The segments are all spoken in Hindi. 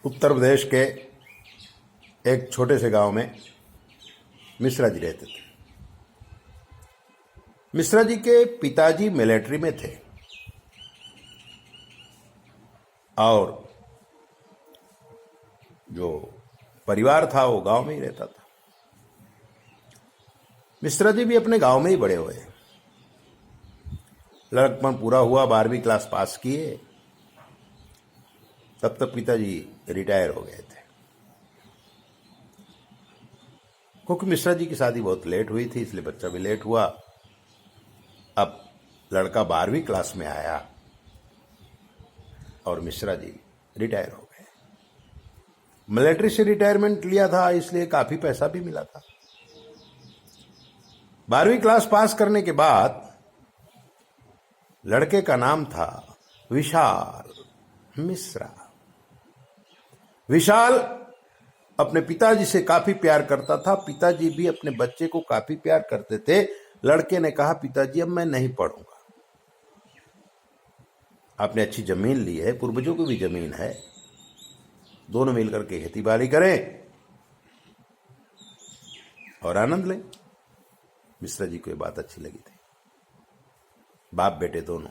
उत्तर प्रदेश के एक छोटे से गांव में मिश्रा जी रहते थे। मिश्रा जी के पिताजी मिलिट्री में थे और जो परिवार था वो गांव में ही रहता था। मिश्रा जी भी अपने गांव में ही बड़े हुए। लड़कपन पूरा हुआ, 12वीं क्लास पास किए, तब तक पिताजी रिटायर हो गए थे। क्योंकि मिश्रा जी की शादी बहुत लेट हुई थी, इसलिए बच्चा भी लेट हुआ। अब लड़का 12वीं क्लास में आया और मिश्रा जी रिटायर हो गए। मिलिट्री से रिटायरमेंट लिया था, इसलिए काफी पैसा भी मिला था। 12वीं क्लास पास करने के बाद लड़के का नाम था विशाल मिश्रा। विशाल अपने पिताजी से काफी प्यार करता था, पिताजी भी अपने बच्चे को काफी प्यार करते थे। लड़के ने कहा, पिताजी अब मैं नहीं पढ़ूंगा, आपने अच्छी जमीन ली है, पूर्वजों की भी जमीन है, दोनों मिलकर के खेती बाड़ी करें और आनंद लें। मिश्रा जी को ये बात अच्छी लगी थी। बाप बेटे दोनों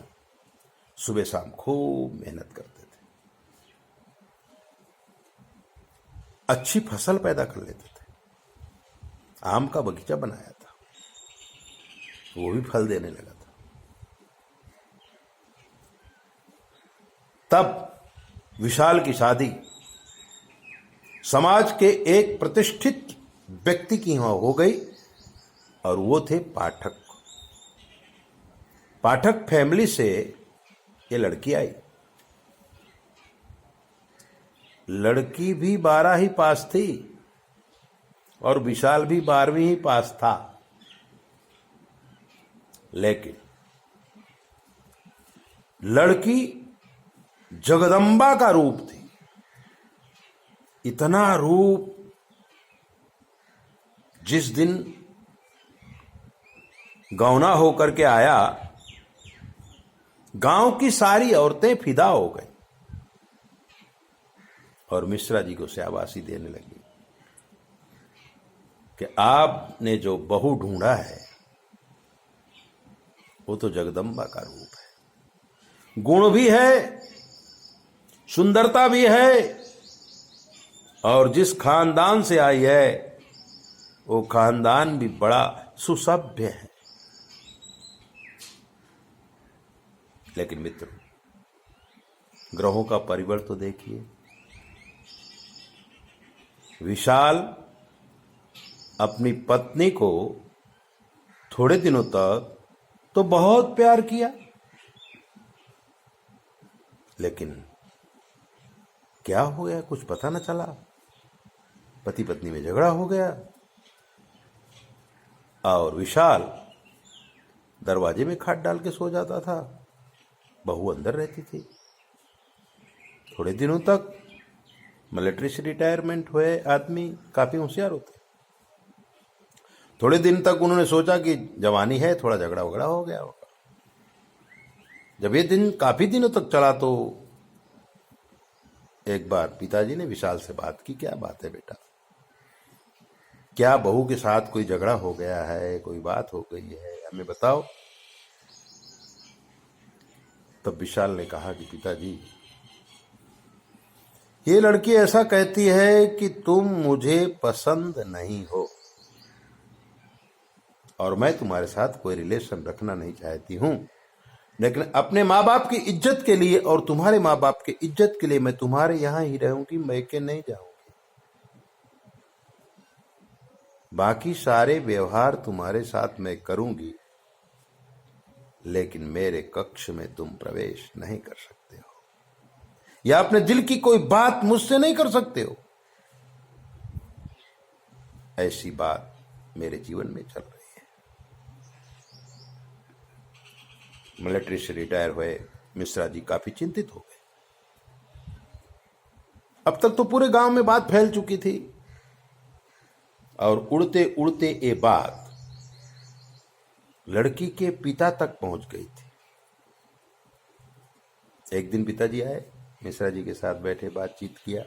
सुबह शाम खूब मेहनत करते थे, अच्छी फसल पैदा कर लेते थे। आम का बगीचा बनाया था, वो भी फल देने लगा था। तब विशाल की शादी समाज के एक प्रतिष्ठित व्यक्ति की यहां हो गई और वो थे पाठक। पाठक फैमिली से ये लड़की आई। लड़की भी 12 ही पास थी और विशाल भी 12वीं ही पास था, लेकिन लड़की जगदम्बा का रूप थी। इतना रूप, जिस दिन गौना होकर के आया, गांव की सारी औरतें फिदा हो गई और मिश्रा जी को शाबाशी देने लगी कि आपने जो बहू ढूंढा है वो तो जगदम्बा का रूप है, गुण भी है, सुंदरता भी है, और जिस खानदान से आई है वो खानदान भी बड़ा सुसभ्य है। लेकिन मित्रों, ग्रहों का परिवार तो देखिए। विशाल अपनी पत्नी को थोड़े दिनों तक तो बहुत प्यार किया, लेकिन क्या हो गया कुछ पता न चला। पति पत्नी में झगड़ा हो गया और विशाल दरवाजे में खाट डाल के सो जाता था, बहू अंदर रहती थी। थोड़े दिनों तक मिलिट्री से रिटायरमेंट हुए आदमी काफी होशियार होते। थोड़े दिन तक उन्होंने सोचा कि जवानी है, थोड़ा झगड़ा वगड़ा हो गया होगा। जब ये दिन काफी दिनों तक चला तो एक बार पिताजी ने विशाल से बात की, क्या बात है बेटा, क्या बहू के साथ कोई झगड़ा हो गया है, कोई बात हो गई है, हमें बताओ। तब विशाल ने कहा कि पिताजी, ये लड़की ऐसा कहती है कि तुम मुझे पसंद नहीं हो और मैं तुम्हारे साथ कोई रिलेशन रखना नहीं चाहती हूं, लेकिन अपने माँ बाप की इज्जत के लिए और तुम्हारे माँ बाप की इज्जत के लिए मैं तुम्हारे यहां ही रहूंगी, मैके नहीं जाऊंगी। बाकी सारे व्यवहार तुम्हारे साथ मैं करूंगी, लेकिन मेरे कक्ष में तुम प्रवेश नहीं कर सकते हो या अपने दिल की कोई बात मुझसे नहीं कर सकते हो। ऐसी बात मेरे जीवन में चल रही है। मिलिट्री से रिटायर हुए मिश्रा जी काफी चिंतित हो गए। अब तक तो पूरे गांव में बात फैल चुकी थी और उड़ते उड़ते ये बात लड़की के पिता तक पहुंच गई थी। एक दिन पिताजी आए, मिश्रा जी के साथ बैठे, बातचीत किया।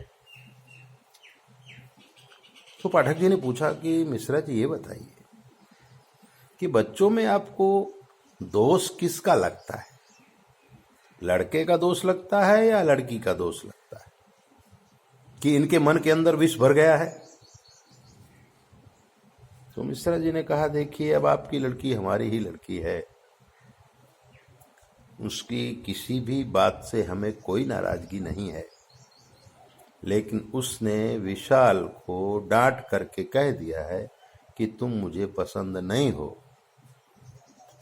तो पाठक जी ने पूछा कि मिश्रा जी ये बताइए कि बच्चों में आपको दोष किसका लगता है, लड़के का दोष लगता है या लड़की का दोष लगता है कि इनके मन के अंदर विष भर गया है? तो मिश्रा जी ने कहा, देखिए अब आपकी लड़की हमारी ही लड़की है, उसकी किसी भी बात से हमें कोई नाराजगी नहीं है, लेकिन उसने विशाल को डांट करके कह दिया है कि तुम मुझे पसंद नहीं हो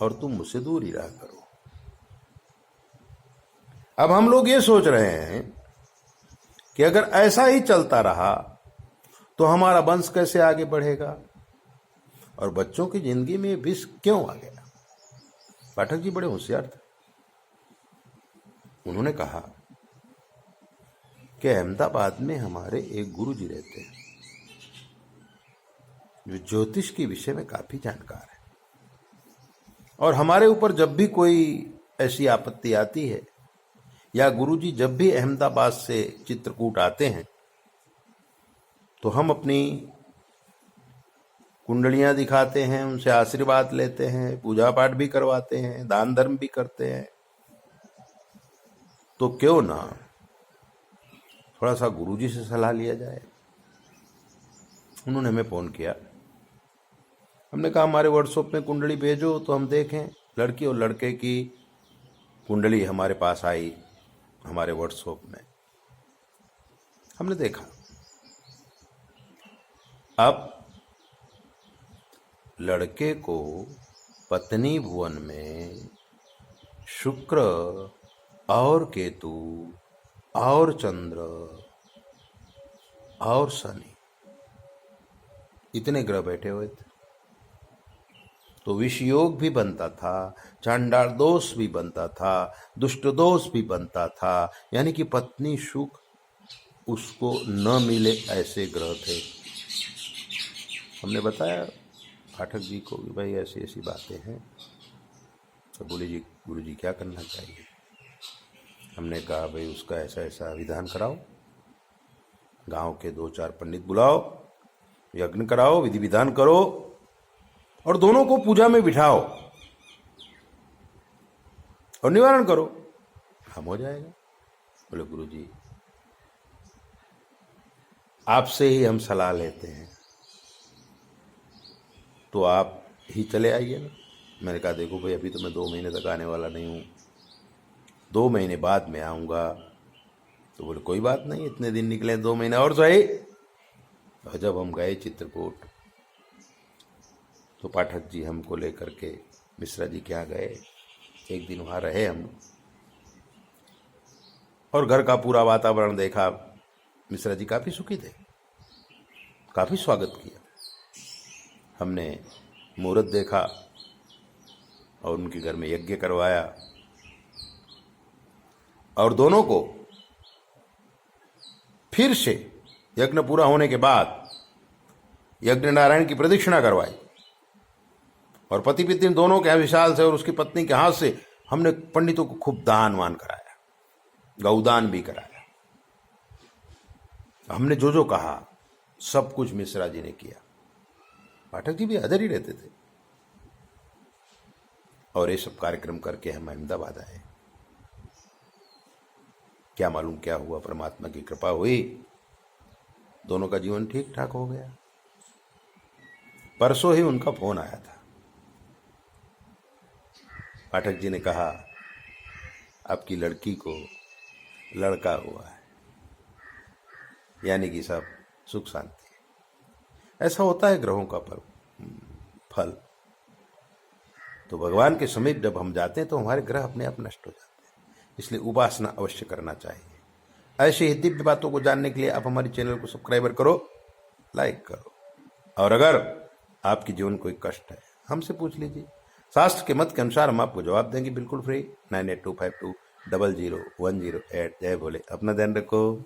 और तुम मुझसे दूर ही रहा करो। अब हम लोग ये सोच रहे हैं कि अगर ऐसा ही चलता रहा तो हमारा वंश कैसे आगे बढ़ेगा और बच्चों की जिंदगी में विष क्यों आ गया। पाठक जी बड़े होशियार थे। उन्होंने कहा कि अहमदाबाद में हमारे एक गुरु जी रहते हैं जो ज्योतिष के विषय में काफी जानकार है, और हमारे ऊपर जब भी कोई ऐसी आपत्ति आती है या गुरुजी जब भी अहमदाबाद से चित्रकूट आते हैं तो हम अपनी कुंडलियां दिखाते हैं, उनसे आशीर्वाद लेते हैं, पूजा पाठ भी करवाते हैं, दान धर्म भी करते हैं। तो क्यों ना थोड़ा सा गुरुजी से सलाह लिया जाए। उन्होंने हमें फोन किया। हमने कहा हमारे व्हाट्सएप में कुंडली भेजो तो हम देखें। लड़की और लड़के की कुंडली हमारे पास आई हमारे व्हाट्सएप में, हमने देखा। अब लड़के को पत्नी भुवन में शुक्र और केतु और चंद्र और शनि इतने ग्रह बैठे हुए थे, तो विष योग भी बनता था, चांडाल दोष भी बनता था, दुष्ट दोष भी बनता था, यानी कि पत्नी सुख उसको न मिले ऐसे ग्रह थे। हमने बताया पाठक जी को कि भाई ऐसी ऐसी बातें हैं। तो बोले जी गुरु जी क्या करना चाहिए। हमने कहा भाई उसका ऐसा ऐसा विधान कराओ, गांव के 2-4 पंडित बुलाओ, यज्ञ कराओ, विधि विधान करो और दोनों को पूजा में बिठाओ और निवारण करो, हम हो जाएगा। बोले गुरु जी आपसे ही हम सलाह लेते हैं, तो आप ही चले आइए ना। मैंने कहा देखो भाई अभी तो मैं 2 महीने तक आने वाला नहीं हूँ, 2 महीने बाद में आऊँगा। तो बोले कोई बात नहीं, इतने दिन निकले 2 महीने और सही। और जब हम गए चित्रकूट तो पाठक जी हमको लेकर के मिश्रा जी के यहाँ गए, एक दिन वहाँ रहे हम और घर का पूरा वातावरण देखा। मिश्रा जी काफ़ी सुखी थे, काफ़ी स्वागत किया। हमने मुहूर्त देखा और उनके घर में यज्ञ करवाया और दोनों को फिर से यज्ञ पूरा होने के बाद यज्ञ नारायण की प्रदक्षिणा करवाई और पति पत्नी दोनों के विशाल से और उसकी पत्नी के हाथ से हमने पंडितों को खूब दान वान कराया, गौदान भी कराया। हमने जो जो कहा सब कुछ मिश्रा जी ने किया। पाठक जी भी हाजिर ही रहते थे और ये सब कार्यक्रम करके हम अहमदाबाद आए। क्या मालूम क्या हुआ, परमात्मा की कृपा हुई, दोनों का जीवन ठीक ठाक हो गया। परसों ही उनका फोन आया था। पाठक जी ने कहा आपकी लड़की को लड़का हुआ है, यानी कि सब सुख शांति। ऐसा होता है ग्रहों का फल। तो भगवान के समीप जब हम जाते हैं तो हमारे ग्रह अपने आप नष्ट हो जाते हैं, इसलिए उपासना अवश्य करना चाहिए। ऐसी ही दिव्य बातों को जानने के लिए आप हमारे चैनल को सब्सक्राइब करो, लाइक करो, और अगर आपके जीवन कोई कष्ट है हमसे पूछ लीजिए। शास्त्र के मत के अनुसार हम आपको जवाब देंगे, बिल्कुल फ्री। 9825200108। जय भोले। अपना ध्यान रखो।